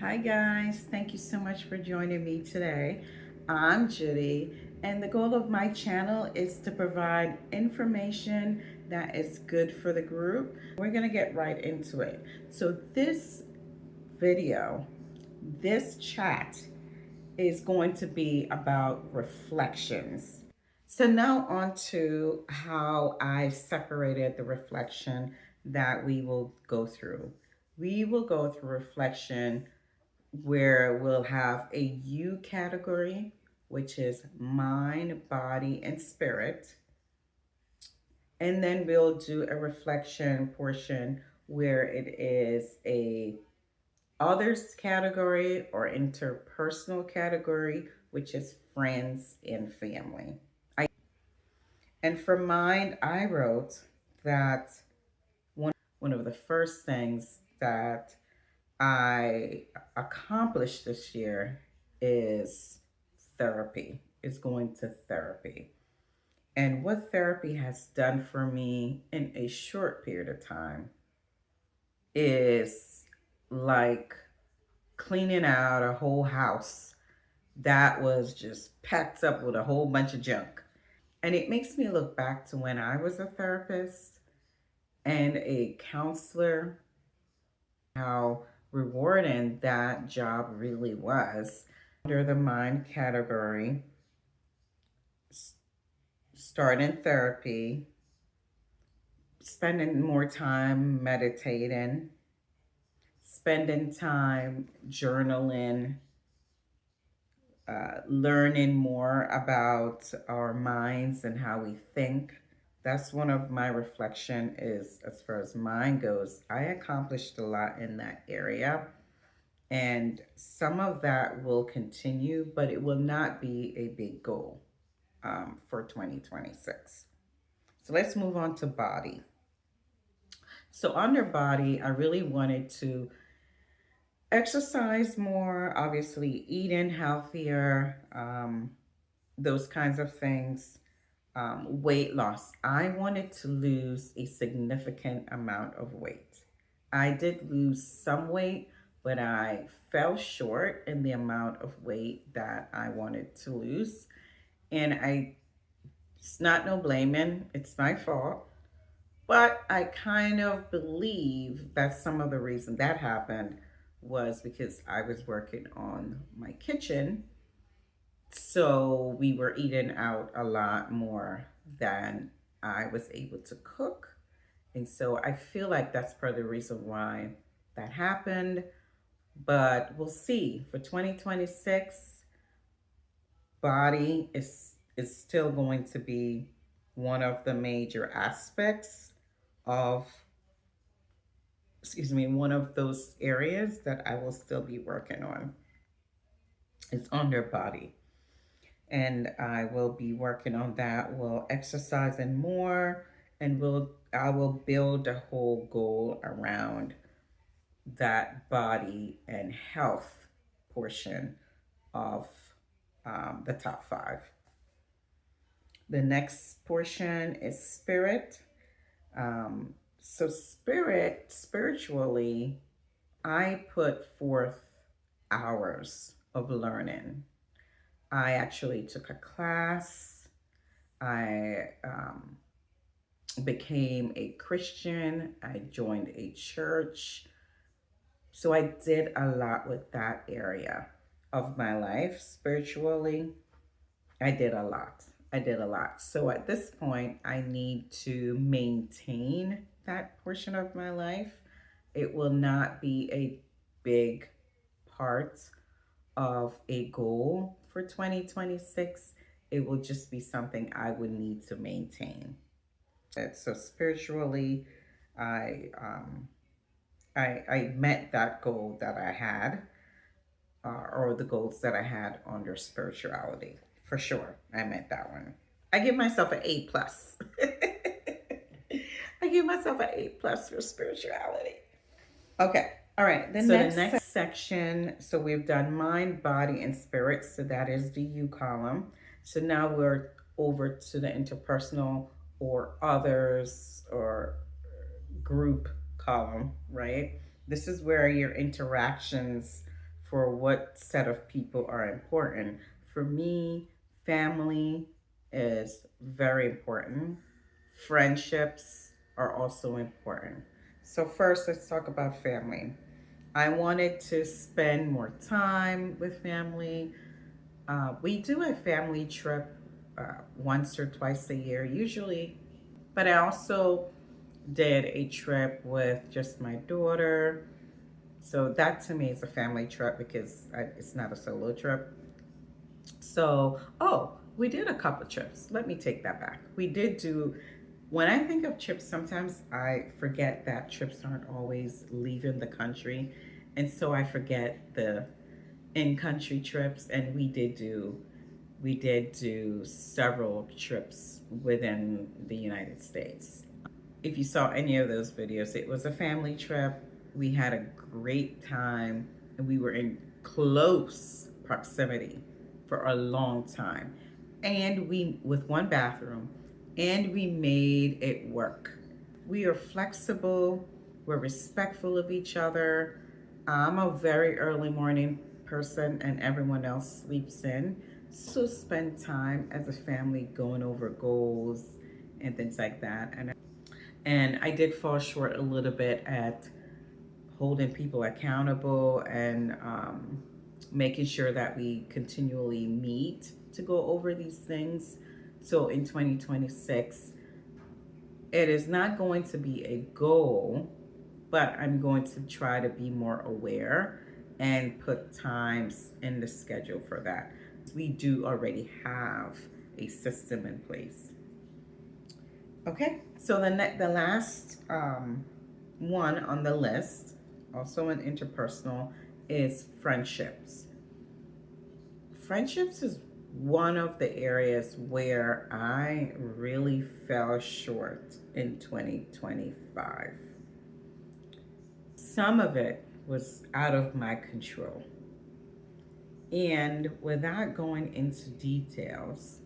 Hi guys, thank you so much for joining me today. I'm Judy, and the goal of my channel is to provide information that is good for the group. We're going to get right into it. So this video, this chat is going to be about reflections. So now on to how I separated the reflection that we will go through. We will go through reflection where we'll have a U category, which is mind, body, and spirit. And then we'll do a reflection portion where it is a others category or interpersonal category, which is friends and family. And for mind, I wrote that one of the first things that I accomplished this year is therapy, is going to therapy. And what therapy has done for me in a short period of time is like cleaning out a whole house that was just packed up with a whole bunch of junk. And it makes me look back to when I was a therapist and a counselor, how rewarding that job really was. Under the mind category, starting therapy, spending more time meditating, spending time journaling, learning more about our minds and how we think. That's one of my reflection is as far as mind goes. I accomplished a lot in that area. And some of that will continue, but it will not be a big goal for 2026. So let's move on to body. So under body, I really wanted to exercise more, obviously eating healthier, those kinds of things. Weight loss. I wanted to lose a significant amount of weight. I did lose some weight, but I fell short in the amount of weight that I wanted to lose. And it's not no blaming, it's my fault. But I kind of believe that some of the reason that happened was because I was working on my kitchen. So we were eating out a lot more than I was able to cook. And so I feel like that's part of the reason why that happened. But we'll see. For 2026, body is still going to be one of the major aspects of, one of those areas that I will still be working on. It's under body. And I will be working on that. We'll exercising more, and I will build a whole goal around that body and health portion of the top five. The next portion is spirit. So spiritually, I put forth hours of learning. I actually took a class. I became a Christian. I joined a church. So I did a lot with that area of my life spiritually. I did a lot. I did a lot. So at this point, I need to maintain that portion of my life. It will not be a big part of a goal for 2026. It will just be something I would need to maintain. So spiritually, I I met that goal that I had, or the goals that I had under spirituality. For sure, I met that one. I give myself an A plus. I give myself an A plus for spirituality. Okay. All right. The next section. So we've done mind, body, and spirit. So that is the U column. So now we're over to the interpersonal or others or group column, right? This is where your interactions for what set of people are important. For me, family is very important. Friendships are also important. So, first, let's talk about family. I wanted to spend more time with family. We do a family trip once or twice a year, usually, but I also did a trip with just my daughter. So that to me is a family trip because it's not a solo trip. So, oh, we did a couple trips. Let me take that back. We did do, when I think of trips, sometimes I forget that trips aren't always leaving the country. And so I forget the in country trips. And we did do several trips within the United States. If you saw any of those videos, it was a family trip. We had a great time and we were in close proximity for a long time. And we, with one bathroom, and we made it work. We are flexible, we're respectful of each other. I'm a very early morning person and everyone else sleeps in. So spend time as a family going over goals and things like that. And I did fall short a little bit at holding people accountable and making sure that we continually meet to go over these things. So in 2026, it is not going to be a goal, but I'm going to try to be more aware and put times in the schedule for that. We do already have a system in place. Okay, so the last one on the list, also an interpersonal, is friendships. Friendships is one of the areas where I really fell short in 2025. Some of it was out of my control. And without going into details,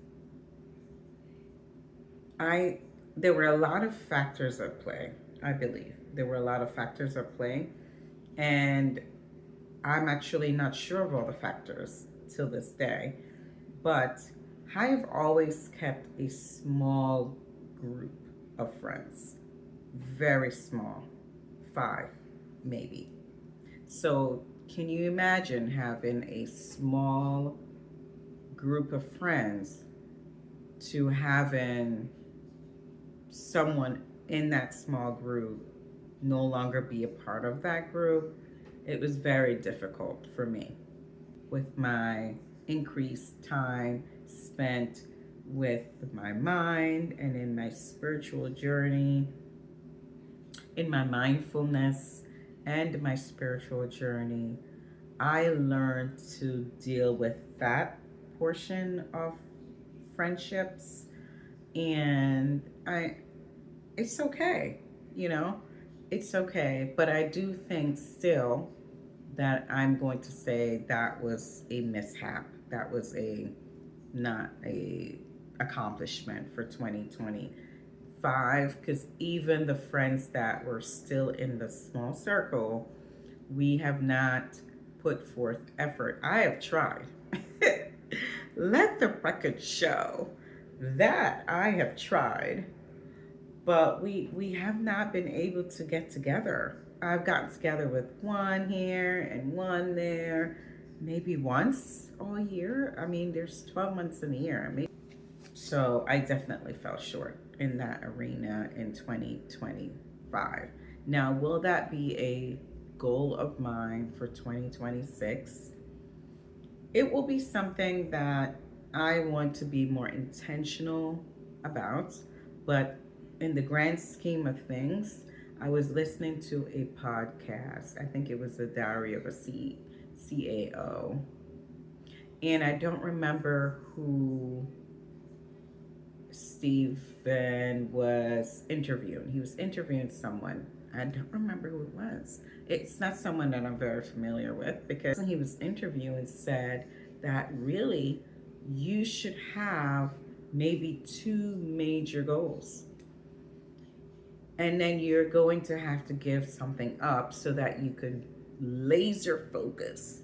I there were a lot of factors at play, I believe. There were a lot of factors at play, and I'm actually not sure of all the factors till this day, but I have always kept a small group of friends, very small, five maybe. So, can you imagine having a small group of friends to having someone in that small group no longer be a part of that group? It was very difficult for me with my increased time spent with my mind and in my spiritual journey, in my mindfulness and my spiritual journey. I learned to deal with that portion of friendships, and I it's okay, you know, it's okay. But I do think still that I'm going to say that was a mishap. That was a not a accomplishment for 2025, because even the friends that were still in the small circle, we have not put forth effort. I have tried. Let the record show that I have tried, but we have not been able to get together. I've gotten together with one here and one there, maybe once all year. I mean, there's 12 months in a year. So I definitely fell short in that arena in 2025. Now, will that be a goal of mine for 2026? It will be something that I want to be more intentional about, but in the grand scheme of things, I was listening to a podcast. I think it was the Diary of a CAO, and I don't remember who Stephen was interviewing. He was interviewing someone. I don't remember who it was. It's not someone that I'm very familiar with, because he was interviewing said that really you should have maybe two major goals. And then you're going to have to give something up so that you can laser focus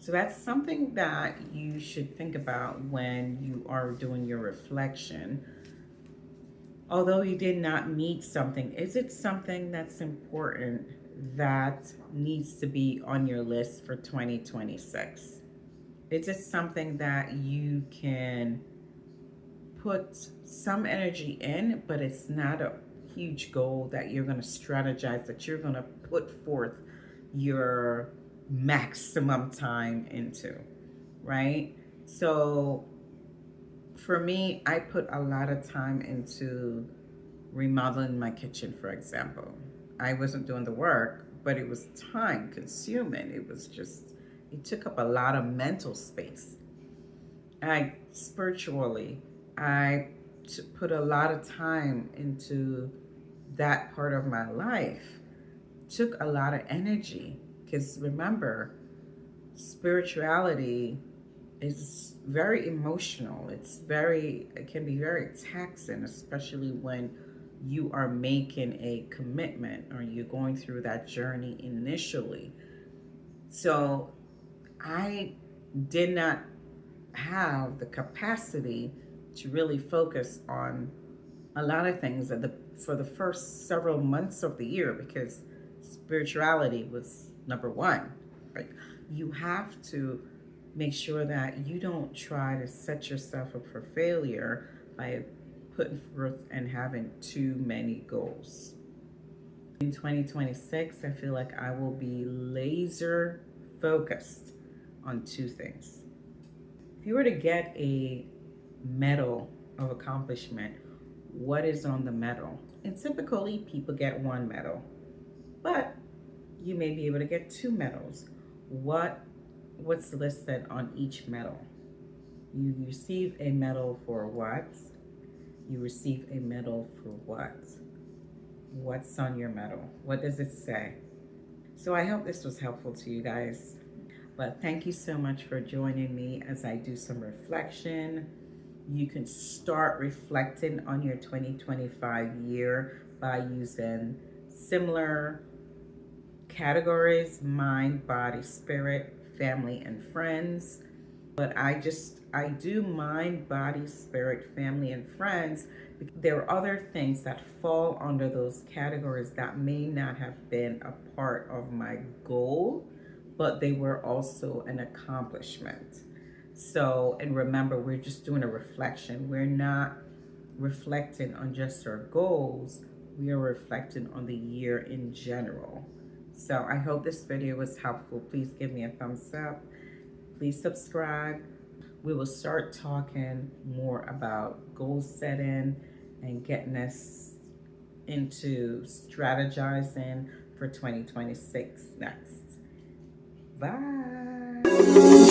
So that's something that you should think about when you are doing your reflection. Although you did not meet something, is it something that's important that needs to be on your list for 2026? Is it something that you can put some energy in, but it's not a huge goal that you're going to strategize, that you're going to put forth your maximum time into, right? So for me, I put a lot of time into remodeling my kitchen, for example. I wasn't doing the work, but it was time consuming. It was just, it took up a lot of mental space. I spiritually, I put a lot of time into that part of my life. Took a lot of energy because remember, spirituality is very emotional. It can be very taxing, especially when you are making a commitment or you're going through that journey initially. So I did not have the capacity to really focus on a lot of things for the first several months of the year because spirituality was number one. Right? You have to make sure that you don't try to set yourself up for failure by putting forth and having too many goals. In 2026, I feel like I will be laser focused on two things. If you were to get a medal of accomplishment, what is on the medal? And typically people get one medal, but you may be able to get two medals. What's listed on each medal? You receive a medal for what? You receive a medal for what? What's on your medal? What does it say? So I hope this was helpful to you guys. But thank you so much for joining me as I do some reflection. You can start reflecting on your 2025 year by using similar categories: mind, body, spirit, family, and friends. But I do mind, body, spirit, family, and friends. There are other things that fall under those categories that may not have been a part of my goal, but they were also an accomplishment. So, and remember, we're just doing a reflection. We're not reflecting on just our goals, we are reflecting on the year in general. So, I hope this video was helpful. Please give me a thumbs up. Please subscribe. We will start talking more about goal setting and getting us into strategizing for 2026 next. Bye.